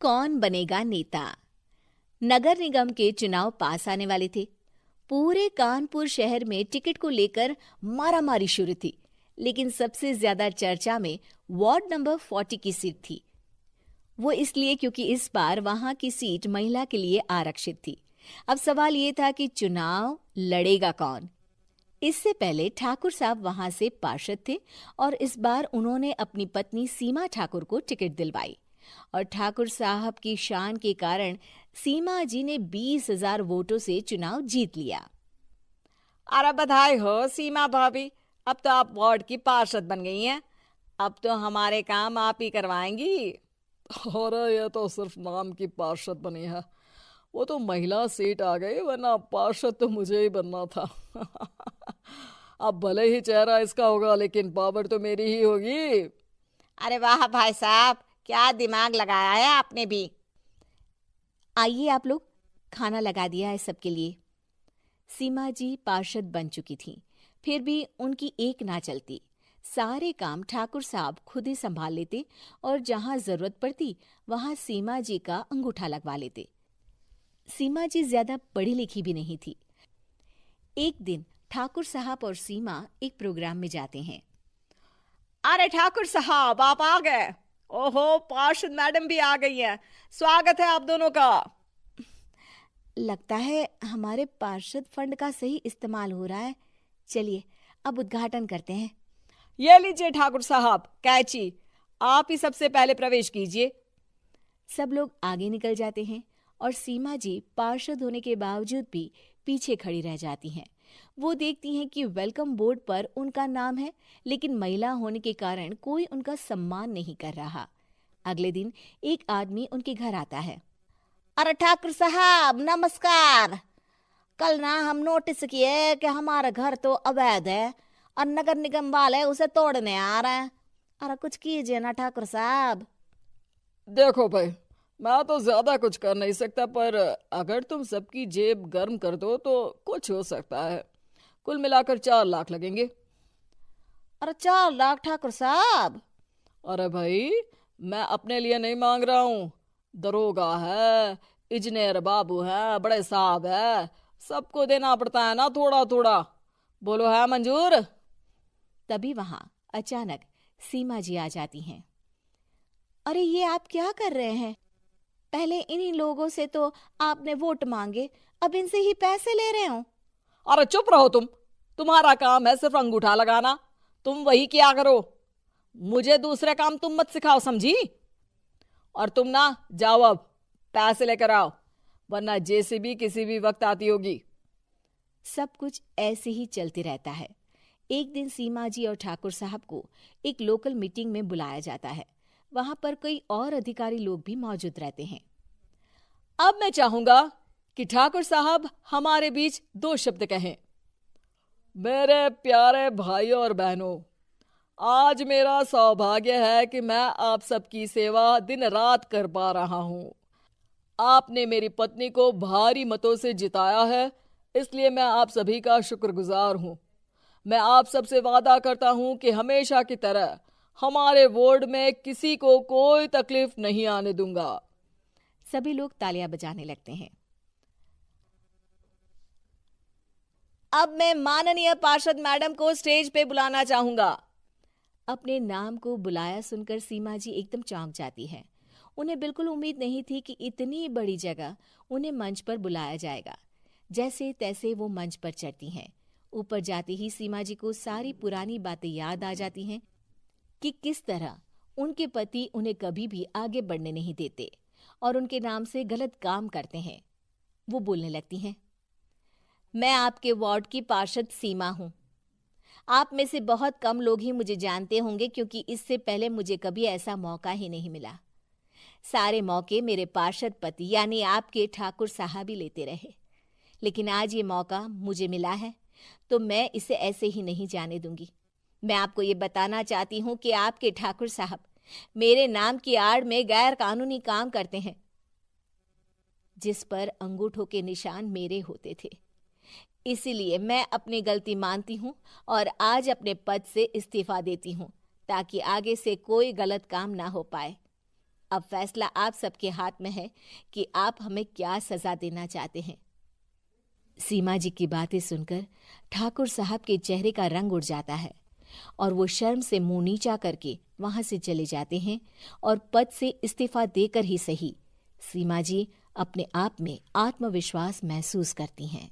कौन बनेगा नेता। नगर निगम के चुनाव पास आने वाले थे। पूरे कानपुर शहर में टिकट को लेकर मारामारी शुरू थी, लेकिन सबसे ज्यादा चर्चा में वार्ड नंबर 40 की सीट थी। वो इसलिए क्योंकि इस बार वहां की सीट महिला के लिए आरक्षित थी। अब सवाल ये था कि चुनाव लड़ेगा कौन। इससे पहले ठाकुर साहब वहां से पार्षद थे और इस बार उन्होंने अपनी पत्नी सीमा ठाकुर को टिकट दिलवाई और ठाकुर साहब की शान के कारण सीमा जी ने 20,000 वोटों से चुनाव जीत लिया। अरे बधाई हो सीमा भाभी, अब तो आप वार्ड की पार्षद बन गई हैं। अब तो हमारे काम आप ही करवाएंगी। अरे ये तो सिर्फ नाम की पार्षद बनी है, वो तो महिला सीट आ गई, वरना पार्षद तो मुझे ही बनना था। अब भले ही चेहरा इसका होगा, लेकिन पावर तो मेरी ही होगी। अरे वाह भाई साहब, क्या दिमाग लगाया है आपने भी। आइए आप लोग, खाना लगा दिया है सबके लिए। सीमा जी पार्षद बन चुकी थीं, फिर भी उनकी एक ना चलती। सारे काम ठाकुर साहब खुद ही संभाल लेते और जहां जरूरत पड़ती वहां सीमा जी का अंगूठा लगवा लेते। सीमा जी ज्यादा पढ़ी लिखी भी नहीं थी। एक दिन ठाकुर साहब और सीमा एक प्रोग्राम में जाते हैं। अरे ठाकुर साहब, आप आ गए। ओहो, पार्षद मैडम भी आ गई हैं। स्वागत है आप दोनों का। लगता है हमारे पार्षद फंड का सही इस्तेमाल हो रहा है। चलिए अब उद्घाटन करते हैं। ये लीजिए ठाकुर साहब कैची, आप ही सबसे पहले प्रवेश कीजिए। सब लोग आगे निकल जाते हैं और सीमा जी पार्षद होने के बावजूद भी पीछे खड़ी रह जाती हैं। वो देखती हैं कि वेलकम बोर्ड पर उनका नाम है, लेकिन महिला होने के कारण कोई उनका सम्मान नहीं कर रहा। अगले दिन एक आदमी उनके घर आता है। अरे ठाकुर साहब नमस्कार। कल ना हम नोटिस किए कि हमारा घर तो अवैध है और नगर निगम वाले उसे तोड़ने आ रहे हैं। अरे कुछ कीजिए ना ठाकुर साहब। देखो भाई, मैं तो ज्यादा कुछ कर नहीं सकता, पर अगर तुम सबकी जेब गर्म कर दो तो कुछ हो सकता है। कुल मिलाकर 4 लाख लगेंगे। अरे 4 लाख ठाकुर साहब? अरे भाई, मैं अपने लिए नहीं मांग रहा हूँ। दरोगा है, इंजीनियर बाबू है, बड़े साहब है, सबको देना पड़ता है ना थोड़ा थोड़ा। बोलो है मंजूर? तभी वहां अचानक सीमा जी आ जाती हैं। अरे ये आप क्या कर रहे हैं? पहले इन्हीं लोगों से तो आपने वोट मांगे, अब इनसे ही पैसे ले रहे हो। अरे चुप रहो तुम। तुम्हारा काम है सिर्फ अंगूठा लगाना, तुम वही किया करो। मुझे दूसरे काम तुम मत सिखाओ, समझी? और तुम ना जाओ, अब पैसे लेकर आओ, वरना जेसीबी किसी भी वक्त आती होगी। सब कुछ ऐसे ही चलते रहता है। एक दिन सीमा जी और ठाकुर साहब को एक लोकल मीटिंग में बुलाया जाता है। वहां पर कई और अधिकारी लोग भी मौजूद रहते हैं। अब मैं चाहूंगा कि ठाकुर साहब हमारे बीच 2 शब्द कहें। मेरे प्यारे भाइयों और बहनों, आज मेरा सौभाग्य है कि मैं आप सबकी सेवा दिन रात कर पा रहा हूँ। आपने मेरी पत्नी को भारी मतों से जिताया है, इसलिए मैं आप सभी का शुक्रगुजार हूँ। मैं आप सबसे वादा करता हूँ कि हमेशा की तरह हमारे वार्ड में किसी को कोई तकलीफ नहीं आने दूंगा। सभी लोग तालियां बजाने लगते हैं। अब मैं माननीय पार्षद मैडम को स्टेज पे बुलाना चाहूंगा। अपने नाम को बुलाया सुनकर सीमा जी एकदम चौंक जाती है। उन्हें बिल्कुल उम्मीद नहीं थी कि इतनी बड़ी जगह उन्हें मंच पर बुलाया जाएगा। जैसे तैसे वो मंच पर चढ़ती हैं। ऊपर जाते ही सीमा जी को सारी पुरानी बातें याद आ जाती हैं कि किस तरह उनके पति उन्हें कभी भी आगे बढ़ने नहीं देते और उनके नाम से गलत काम करते हैं। वो बोलने लगती हैं। मैं आपके वार्ड की पार्षद सीमा हूँ। आप में से बहुत कम लोग ही मुझे जानते होंगे, क्योंकि इससे पहले मुझे कभी ऐसा मौका ही नहीं मिला। सारे मौके मेरे पार्षद पति यानी आपके ठाकुर साहब ही लेते रहे, लेकिन आज ये मौका मुझे मिला है तो मैं इसे ऐसे ही नहीं जाने दूंगी। मैं आपको ये बताना चाहती हूँ कि आपके ठाकुर साहब मेरे नाम की आड़ में गैर कानूनी काम करते हैं, जिस पर अंगूठों के निशान मेरे होते थे। इसीलिए मैं अपनी गलती मानती हूँ और आज अपने पद से इस्तीफा देती हूँ, ताकि आगे से कोई गलत काम ना हो पाए। अब फैसला आप सबके हाथ में है कि आप हमें क्या सजा देना चाहते हैं। सीमा जी की बातें सुनकर ठाकुर साहब के चेहरे का रंग उड़ जाता है और वो शर्म से मुंह नीचा करके वहां से चले जाते हैं और पद से इस्तीफा देकर ही सही सीमा जी अपने आप में आत्मविश्वास महसूस करती हैं।